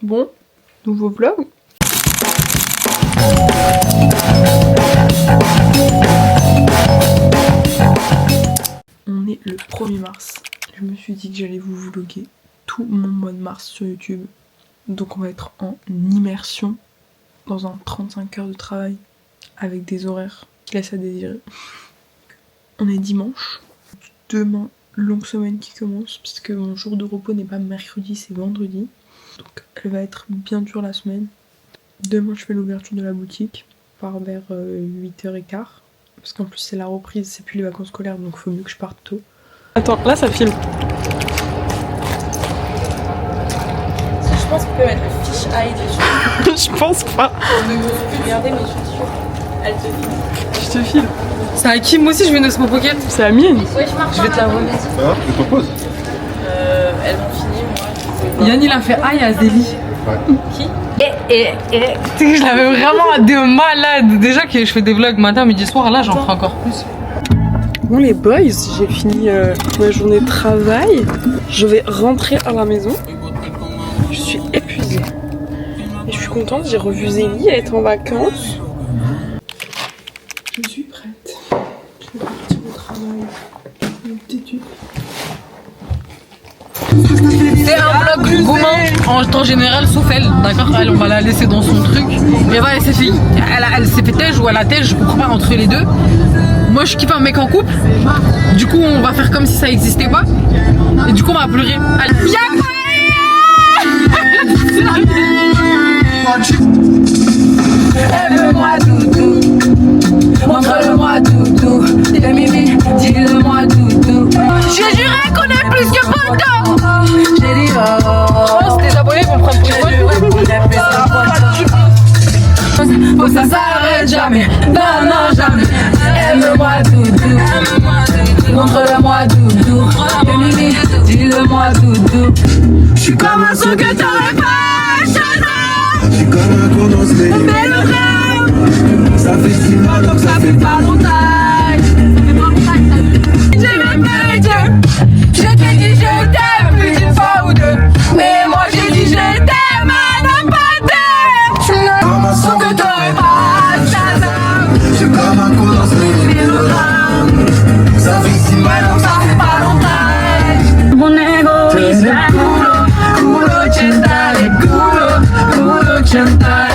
Bon, nouveau vlog. On est le 1er mars. Je me suis dit que j'allais vous vlogger tout mon mois de mars sur YouTube. Donc on va être en immersion dans un 35 heures de travail avec des horaires qui laissent à désirer. On est dimanche. Demain, longue semaine qui commence puisque mon jour de repos n'est pas mercredi, c'est vendredi. Donc elle va être bien dure la semaine. Demain je fais l'ouverture de la boutique, part vers 8h15. Parce qu'en plus c'est la reprise, c'est plus les vacances scolaires donc il faut mieux que je parte tôt. Attends, là ça filme. Je pense qu'on peut mettre le fish eye dessus. Je pense pas. Regardez mes chaussures, elles te filment. Je te filme. C'est à qui? Moi aussi je viens de ce Pocket. C'est la mienne. Ouais, je marche. Je vais te la voir. Ça va? Je propose. Elles ont fini, moi. Yann il a fait aïe à Zélie. Ouais. Qui? Tu sais que je l'avais vraiment de malade. Déjà que je fais des vlogs matin, midi, soir, là j'en ferai encore plus. Bon les boys, j'ai fini ma journée de travail. Je vais rentrer à la maison. Je suis épuisée. Et je suis contente, j'ai revu Zélie, elle est en vacances. Je suis prête. Je vais partir au travail. Mon petit C'est un vlog gourmand en temps général, sauf elle, d'accord? Elle, on va la laisser dans son truc. Mais voilà, elle s'est fait, elle s'est fait tège ou elle a tège, je comprends pas entre les deux. Moi je kiffe un mec en couple. Du coup, on va faire comme si ça existait pas. Et du coup, on va pleurer. Aime-moi doudou, montre-le-moi doudou. Mimi, dis-le-moi doudou. J'ai juré qu'on est plus que potos. J'ai dit oh, tes abonnés vont prendre pour une fois. Ça s'arrête jamais, non, non, jamais. Aime-moi doudou, montre-le-moi doudou. Mimi, dis-le-moi doudou. J'suis comme un son que t'aurais pas, Chana. J'suis comme un condensé. On fait le rêve. Ça fait 6 mois donc Ça fait pas longtemps. J'ai même pas Dieu. Je t'ai dit je t'aime plus d'une fois ou deux. Mais moi j'ai dit je t'aime à ne pas deux. comme un son Que t'aurais pas, Chana. J'suis comme un condensé. Fais le rêve. Ça fait 6 mois donc Ça fait pas longtemps. Mon égoïsme. Culo centare, culo centare.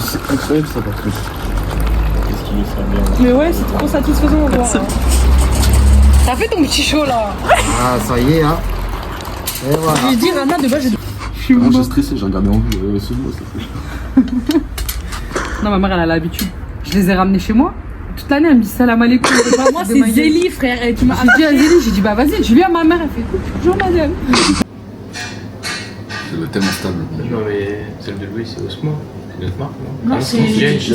C'est incroyable ça par contre. Qu'est-ce qu'il est faire bien. Mais ouais, c'est trop satisfaisant à voir. T'as fait ton petit show là. Ah ça y est hein. Et voilà. J'ai dit Rana de base j'ai. Moi j'ai stressé, j'ai regardé en vue, ce mot ça fait. Non, ma mère elle a l'habitude. Je les ai ramenés chez moi. Toute l'année elle me dit salam alaikum. Moi, c'est Zélie, frère. Et tu m'as J'ai dit à Zélie, j'ai dit bah vas-y, je lui à ma mère, elle fait bonjour madame. C'est tellement stable. Non mais celle de Louis c'est Osmo, c'est notre marque non? Non, c'est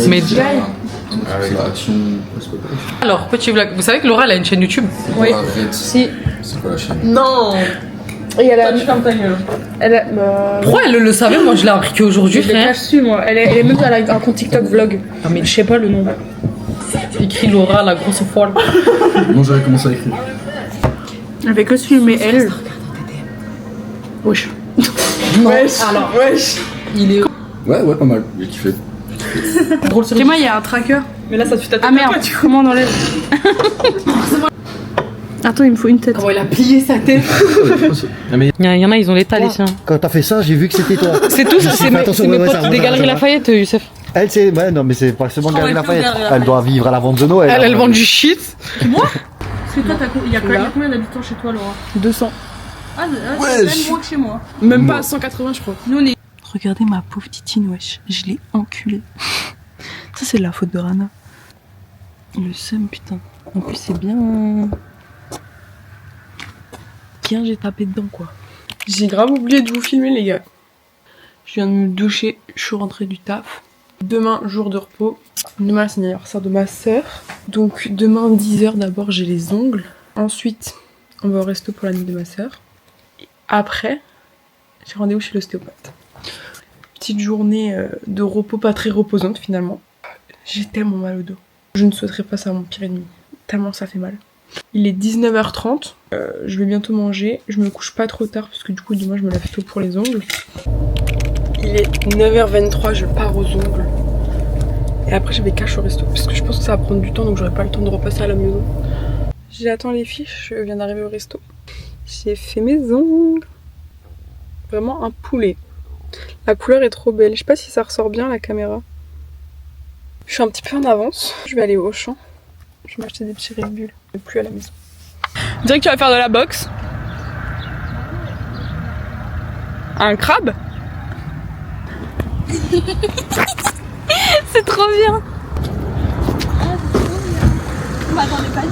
Mais C'est la action. C'est quoi ta alors, petit vlog, vous savez que Laura elle a une chaîne YouTube? Oui. Arrête. Si. C'est quoi la chaîne? Non. Et elle a. Tu fermes ta gueule. Elle a bah, Pourquoi elle le savait? Moi je l'ai appris qu'aujourd'hui, je l'ai frère. cache dessus moi. Elle est même elle a un compte TikTok vlog. Non, mais Je sais pas le nom. écrit Laura la grosse folle. Moi j'avais commencé à écrire. Elle fait que se filmer elle. Wesh. Non, Wesh. alors, Wesh. il est Ouais, pas mal. J'ai kiffé. drôle sur Chez moi il y a un tracker. Mais là ça te fait ta tête. Ah merde, comment on enlève? Attends, il me faut une tête. Comment il a plié sa tête. Il y en a, ils ont l'état les siens. Quand t'as fait ça, j'ai vu que c'était toi. C'est tout, c'est mes, attention, c'est mes ouais, ça potes des remonte, Galeries ça va. Lafayette, Youssef. Elle, c'est. Ouais, non, mais c'est pas seulement Galerie travaille plus Lafayette. aux Galeries Elle doit vivre à la vente de Noël. Elle vend du shit. Parce que toi, il y a combien d'habitants chez toi, Laura? 200. Ah, c'est même moins que chez moi. Même pas 180 je crois. Nous, on est. Regardez ma pauvre titine, wesh. Je l'ai enculée. Ça, c'est de la faute de Rana. Le seum, putain. En plus, c'est bien. Bien, j'ai tapé dedans, quoi. J'ai grave oublié de vous filmer, les gars. Je viens de me doucher. Je suis rentrée du taf. Demain, jour de repos. Demain, c'est l'anniversaire de ma sœur. Donc, demain, 10h, d'abord, j'ai les ongles. Ensuite, on va au resto pour la nuit de ma sœur. Et après, j'ai rendez-vous chez l'ostéopathe. Petite journée de repos pas très reposante finalement. J'ai tellement mal au dos. Je ne souhaiterais pas ça à mon pire ennemi. Tellement ça fait mal. Il est 19h30. Je vais bientôt manger. Je me couche pas trop tard parce que du coup demain je me lève tôt pour les ongles. Il est 9h23, je pars aux ongles. Et après j'avais cash au resto parce que je pense que ça va prendre du temps donc j'aurai pas le temps de repasser à la maison. J'attends les fiches, je viens d'arriver au resto. J'ai fait mes ongles. Vraiment un poulet. La couleur est trop belle. Je sais pas si ça ressort bien à la caméra. Je suis un petit peu en avance. Je vais aller au Auchan. Je vais m'acheter des petits Red Bull. Et plus à la maison. On dirait que tu vas faire de la boxe. Un crabe. C'est trop bien.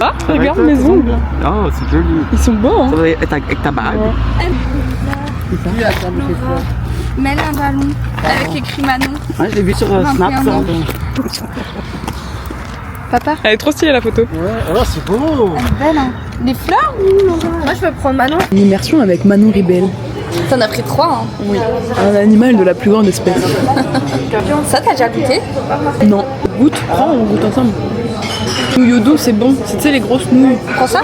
Ah, regarde mes ongles. Oh, c'est joli. Ils sont beaux, hein. Ça va être avec ta bague. Ouais. Mêle un ballon avec écrit Manon. Ouais, je l'ai vu sur 21 Snap. ans. Papa, Elle est trop stylée la photo. Ouais, oh, c'est beau. elle est belle hein. Les fleurs ou Laura? Moi je veux prendre Manon. Une immersion avec Manon Ribel. T'en as pris 3 hein. Oui. Un animal de la plus grande espèce. Ça t'as déjà goûté? Non. Goûte, prends, on goûte ensemble. Nouilles d'eau, c'est bon. C'est, tu sais, les grosses nouilles. Prends ça?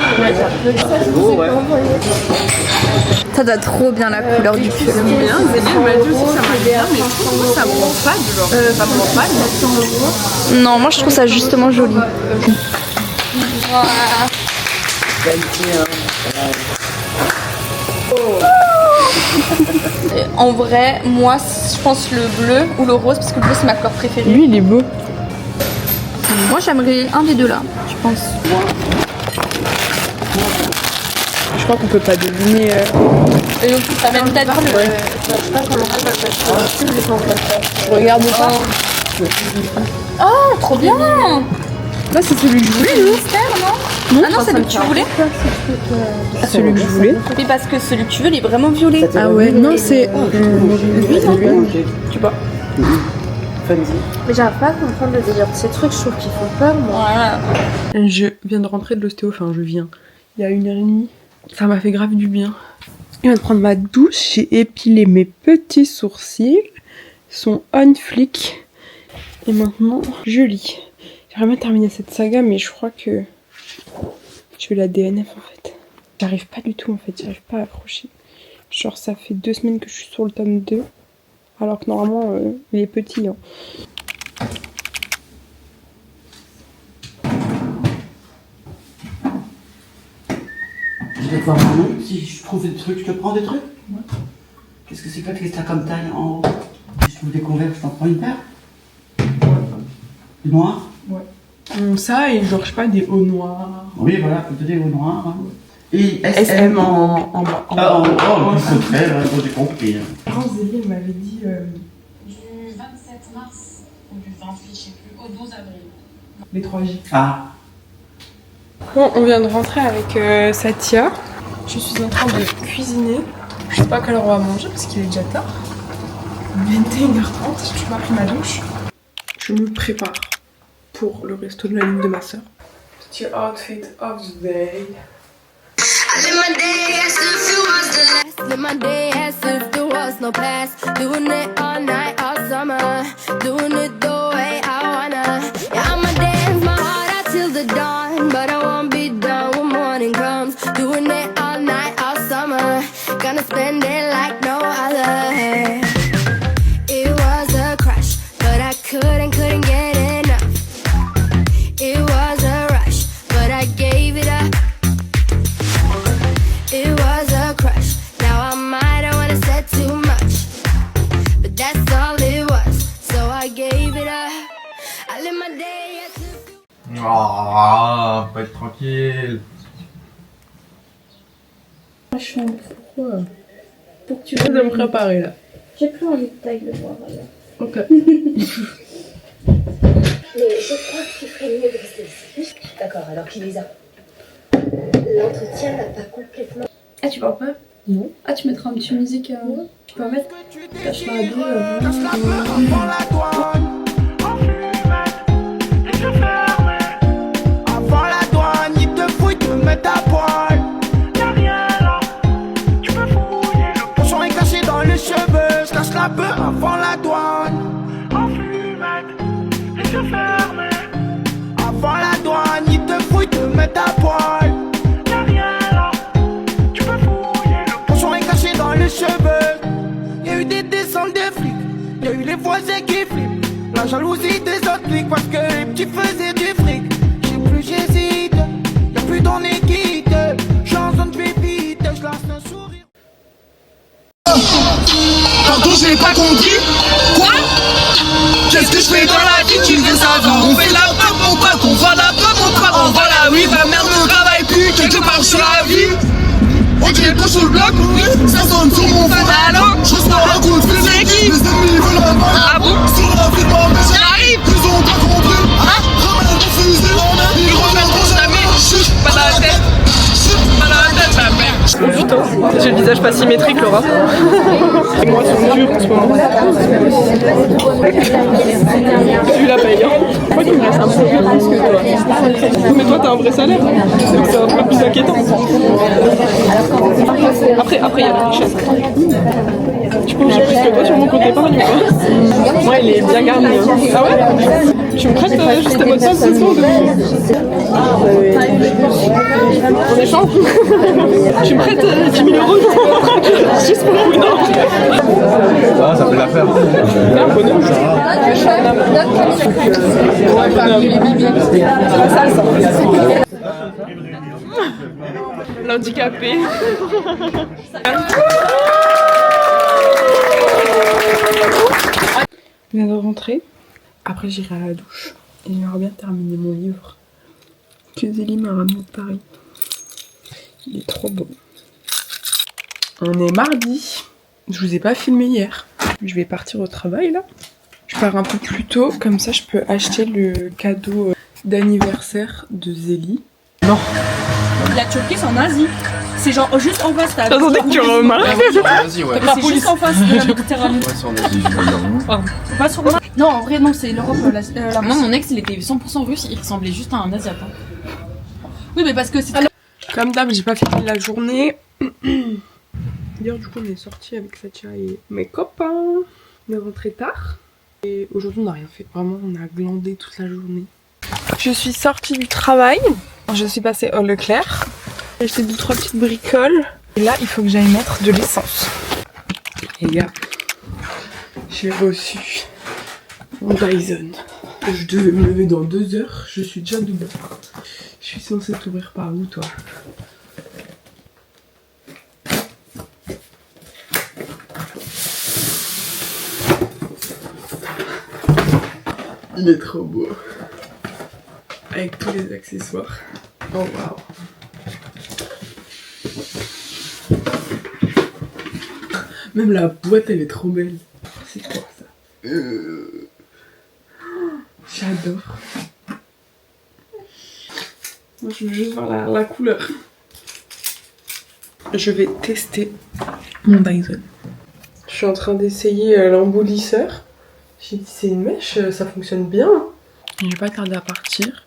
Ça doit trop bien la couleur du feu. Bien, Zélie m'a dit aussi que ça marche bien, mais je trouve que ça prend pas de genre. Ça prend pas de Non, moi je trouve ça justement joli. En vrai, moi je pense le bleu ou le rose parce que le bleu c'est ma couleur préférée. Lui, il est beau. Moi j'aimerais un des deux là, je pense. Je crois qu'on peut pas deviner. Et donc ça même tête. Regarde ça. Oh, trop bien! Là, c'est celui que je voulais. Le mystère, non? Ah non, c'est celui que tu voulais? Celui que je voulais. Oui, parce que celui que tu veux, il est vraiment violet. Ah ouais, non, c'est. Tu vois. Mais j'arrive pas à comprendre le délire de ces trucs, je trouve qu'ils font peur, moi. Voilà. Je viens de rentrer de l'ostéo, enfin, je viens. Il y a 1h30. Ça m'a fait grave du bien. Je viens de prendre ma douche, j'ai épilé mes petits sourcils. Ils sont on flic. Et maintenant, je lis. J'aimerais bien terminer cette saga, mais je crois que je vais la DNF en fait. J'arrive pas du tout en fait, j'arrive pas à accrocher. Genre ça fait 2 semaines que je suis sur le tome 2, alors que normalement il est petit. Hein. Je vais te voir Manon, si je trouve des trucs, je te prends des trucs. Ouais. Qu'est-ce que c'est que ça comme taille en haut? Si je trouve des converses, je t'en prends une paire? Du noir? Ouais. Ça et genre je sais pas des hauts noirs. Oui, voilà, faut te dire au noir. Hein. Et SM en bas. Ah, oh, le contraire, j'ai compris. Quand Zélie elle m'avait dit Du 27 mars ou du 28, je sais plus, au 12 avril. les 3J. Ah. Bon, on vient de rentrer avec Satya. Je suis en train de cuisiner. Je sais pas à quelle heure on va manger parce qu'il est déjà tard. 21h30, je m'ai pris ma douche. Je me prépare pour le resto de la ligne de ma soeur. Petit outfit of the day. Live my day as if it was the last. Live my day as if there was no past. Doing it all night, all summer. Doing it the way I wanna. Yeah, I'ma dance my heart out till the dawn. But I won't be done when morning comes. Doing it all night, all summer. Gonna spend it like no other. It was a crush, but I couldn't get enough. It was a rush, but I gave it up. It was a crush. Now I might have wanna said too much, but that's all it was. So I gave it up. I live my day as if. Ah, pas être tranquille. Je suis en pourquoi? Pour que tu Je vais me préparer là. J'ai plus envie de taille le voir alors. Ok. Mais je crois que tu ferais mieux de rester ici. D'accord, alors qui les a? L'entretien n'a pas complètement... Ah, tu parles pas? Non. Ah, tu mettras un petit musique. Tu peux en mettre? Cache la radio. Avant la douane, ils te fouillent, te mettent à poil. Y'a rien là, tu peux fouiller. Le poisson est caché dans les cheveux, je cache la peur avant la douane. En fumette, les yeux fermés. Avant la douane, ils te fouillent, te mettent à poil. fois c'est qui flippe. La jalousie des autres clics parce que les petits faisaient du fric. J'ai plus j'hésite, y'a plus d'en équipe. J'suis en zone pépite, j'lance un sourire. Tantôt j'ai pas compris. Quoi? Qu'est-ce que je fais dans la vie? Tu veux savoir? On fait la pop, mon pote, on voit la pop, mon pote, on voit la oui, ma mère ne travaille plus, quelque part sur la vie. On dirait pas sur le bloc, ça sonne sur mon phone. Allô? Je reçois un coup de fil, c'est qui? Les ennemis veulent la balle. Ah bon? Sur la vie de ma mère, j'arrive. Ils ont pas compris. Hein? Ramène ton fusil, ils reviendront jamais. Chut, pas dans la tête. Chut, pas dans la tête, ma mère. Putain, j'ai le visage pas symétrique, Laura. Et moi, c'est dur en ce moment. Tu la payes, hein. Moi, tu me restes un peu plus que toi. Mais toi, t'as un vrai salaire. Donc, c'est un peu plus inquiétant. Après, il y a la richesse. Tu penses que j'ai plus que toi sur mon compte épargne ou pas? Moi, il est bien garni. Hein. Ah ouais? Tu me prêtes juste à votre passe ce soir de... On échange. Tu me prêtes 10 000 euros juste pour le coup, non? Ça fait l'affaire. Un bonhomme. L'handicapé. Je viens de rentrer. Après, j'irai à la douche. Et j'aimerais bien terminer mon livre que Zélie m'a ramené de Paris. Il est trop beau. On est mardi. Je vous ai pas filmé hier. Je vais partir au travail là. Je pars un peu plus tôt, comme ça je peux acheter le cadeau d'anniversaire de Zélie. Non. La Turquie c'est en Asie. C'est genre juste en face. J'attendais que tu remarques. C'est juste en face de la Méditerranée. Pas sur moi. Non, en vrai, non, c'est l'Europe. Moi, mon ex, il était 100% russe, il ressemblait juste à un Asiate. Oui, mais parce que c'est. Comme d'hab, j'ai pas fini la journée. D'ailleurs, du coup, on est sortis avec Satya et mes copains. On est rentrés tard. Et aujourd'hui, on n'a rien fait. Vraiment, on a glandé toute la journée. Je suis sortie du travail. Je suis passée au Leclerc. J'ai acheté 2-3 petites bricoles. Et là, il faut que j'aille mettre de l'essence. Les gars, j'ai reçu mon Dyson. Je devais me lever dans 2 heures. Je suis déjà debout. Je suis censée t'ouvrir par où, toi? Il est trop beau. Avec tous les accessoires. Oh waouh. Même la boîte elle est trop belle. C'est quoi ça? J'adore. Moi je veux juste voir la couleur. Je vais tester mon Dyson. Je suis en train d'essayer l'emboulisseur. J'ai dit c'est une mèche, ça fonctionne bien. J'ai pas tardé à partir.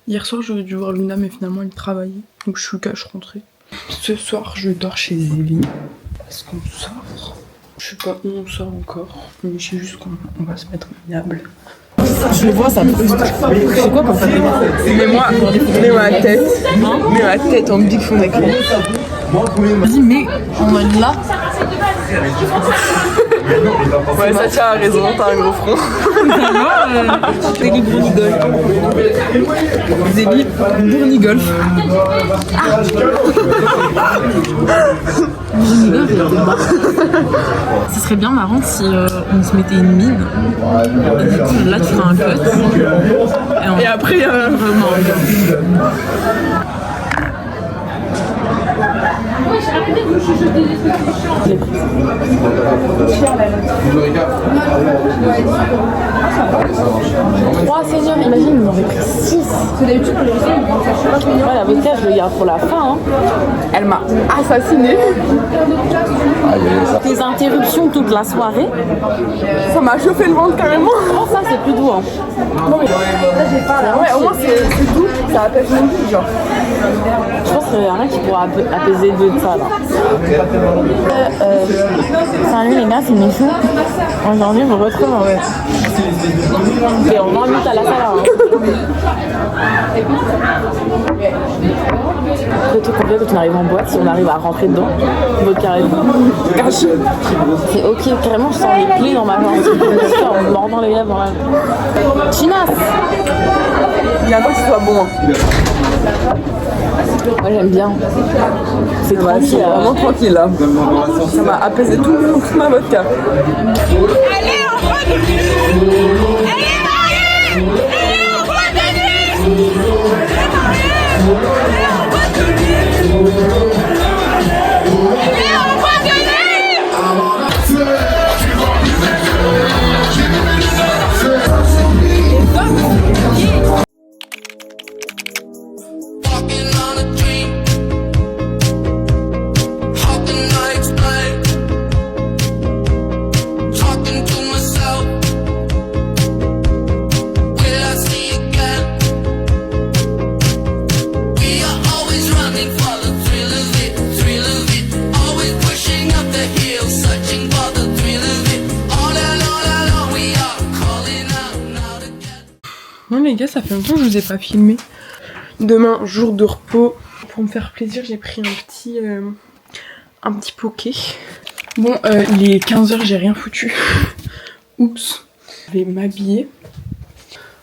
Hier soir j'aurais dû voir Luna mais finalement elle travaillait. Donc je suis cash rentrée. Ce soir je dors chez Zélie. Est-ce qu'on sort? Je sais pas où on sort encore. Mais je sais juste qu'on va se mettre minable. Je le vois ça. C'est quoi pour faire? Mets ma tête en big fond d'écran. Vas-y, mais en mode là. Ouais, Satya a raison, t'as un gros front. Zélie Bournigol. Zélie Bournigol. Ce serait bien marrant si on se mettait une mine. Et du coup, là, tu fais un cut. Et après, il y a vraiment. Trois seigneurs, imagine, il m'en aurait pris 6. C'est d'habitude pour les filles. Ouais, la vodka, je le garde pour la fin. Hein. Elle m'a assassinée. Des interruptions toute la soirée. Ça m'a chauffé le ventre carrément. Oh, ça, c'est plus doux. Hein. Ouais, au moins c'est doux, ça apaise mon vie, genre. Je pense qu'il n'y a rien qui pourra apaiser de ça là. Salut les gars, c'est Michou. Aujourd'hui, je vous retrouve en fait. Et on invite à la salle. Le truc qu'on fait quand on arrive en boîte, si on arrive à rentrer dedans, votre carré cache. C'est ok, carrément, je sens les plis dans ma jambe. En me mordant les lèvres dans la. Chinas! Il attend que ce soit bon. Moi j'aime bien. C'est tranquille. C'est vraiment tranquille là. Ça m'a apaisé toute ma vodka. Allez, on va de nuit. Elle est mariée. Elle est en boîte de nuit. Elle est mariée. Elle est en boîte de nuit. Elle est en boîte de nuit. Non les gars, ça fait longtemps que je vous ai pas filmé. Demain, jour de repos. Pour me faire plaisir, j'ai pris un petit poké. Bon, il est 15h, j'ai rien foutu. Oups. Je vais m'habiller.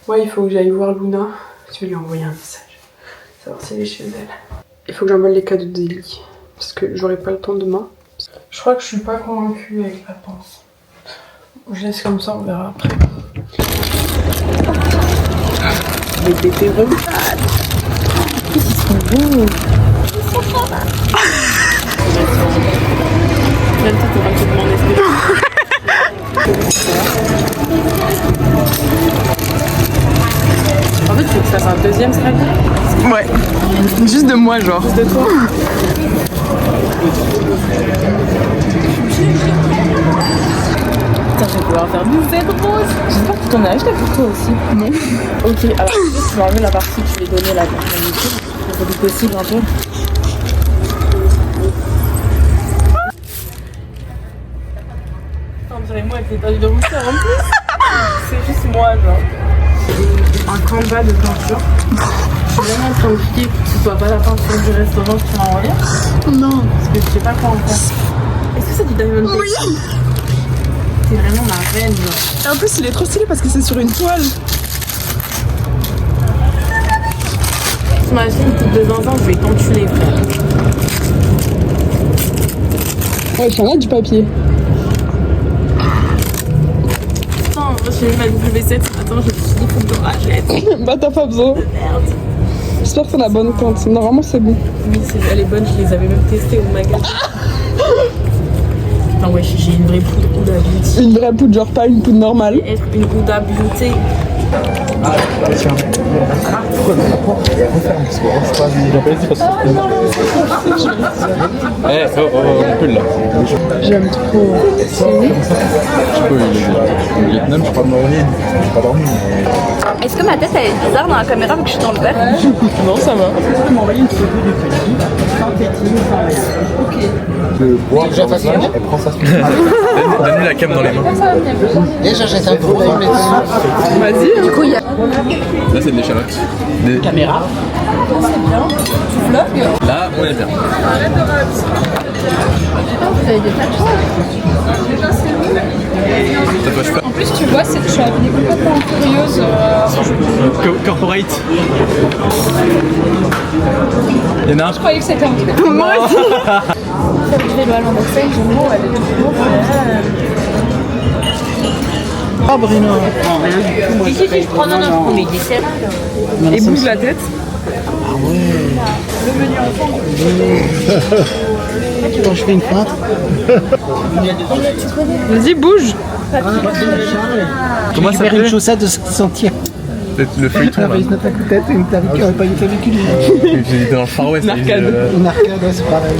Ouais, il faut que j'aille voir Luna. Je vais lui envoyer un message. Savoir si elle est chez elle. Il faut que j'envoie les cadeaux d'Eli. Parce que j'aurai pas le temps demain. Je crois que je suis pas convaincue avec la pince. Je laisse comme ça, on verra après. Les pépérons. Ils sont beaux. Ils sont trop mal. Même si t'auras tout demandé ce que En fait, il faut que je fasse un deuxième strike. Ouais. Juste de moi, genre. Juste de toi. Putain, je vais pouvoir faire du Z rose. J'espère que tu t'en as acheté pour toi aussi. Non. Ok, alors tu vas enlever la partie que je vais donner là dans YouTube. C'est plus possible un peu. On dirait moi avec les taches de rousseur en plus. C'est juste moi, genre. Un canevas de peinture. Je suis vraiment en train de chier que ce soit pas la peinture du restaurant qui m'a envoyé. Non. Parce que je sais pas quoi en faire. Est-ce que c'est du diamond paint? Oui. C'est vraiment ma reine, genre. Et en plus, il est trop stylé parce que c'est sur une toile. T'imagines, toutes de zinzin, je vais t'enculer, frère. Ouais, j'en ai du papier. Attends, j'ai mis ma W7. Attends, je me suis dit, faut que je rachète. Bah, t'as pas besoin. Merde. J'espère que c'est la bonne teinte. Normalement, c'est bon. Oui, elle est bonne, je les avais même testées au magasin. Non, ouais, j'ai une vraie poudre Huda Beauty. Une vraie poudre, genre pas une poudre normale. Être une Huda Beauty. Tiens. Pourquoi on apprend et elle referme parce que je sais pas, j'ai pas dit parce que eh, on peut là. J'aime trop. C'est où? Je sais pas, au Vietnam, je crois de Maureen. J'ai pas dormi. Est-ce que ma tête elle est bizarre dans la caméra vu que je suis dans le verre? Non, ça va. Tu m'as envoyé une photo du petit synthétique. Ok. Le bois, elle prend ça. Donnez la cam dans les mains. Déjà, j'ai un gros dans les dessous. Vas-y. Du coup, il y a. Là, c'est de l'échalote. Caméra. C'est bien. Tu vlogs? Là, on est bien. Vous avez des plaques? En plus, tu vois, je suis habillée complètement curieuse. Corporate. Il y en a un. Je croyais que c'était un truc. Moi aussi. Je vais le aller en boxer, j'aime beaucoup, elle est toujours. Oh Bruno. Si, je prends un autre. Mais il est serré. Et bouge la tête. Ah ouais. Le menu enfant. Quand je fais une feinte. Vas-y, bouge. Comment ça Faire une s'appelle? chaussette de sentir. Le feuilleton là. Une tête, une clavicule, pas une clavicule. J'étais dans le Far West. Une arcade. Une arcade, c'est pareil.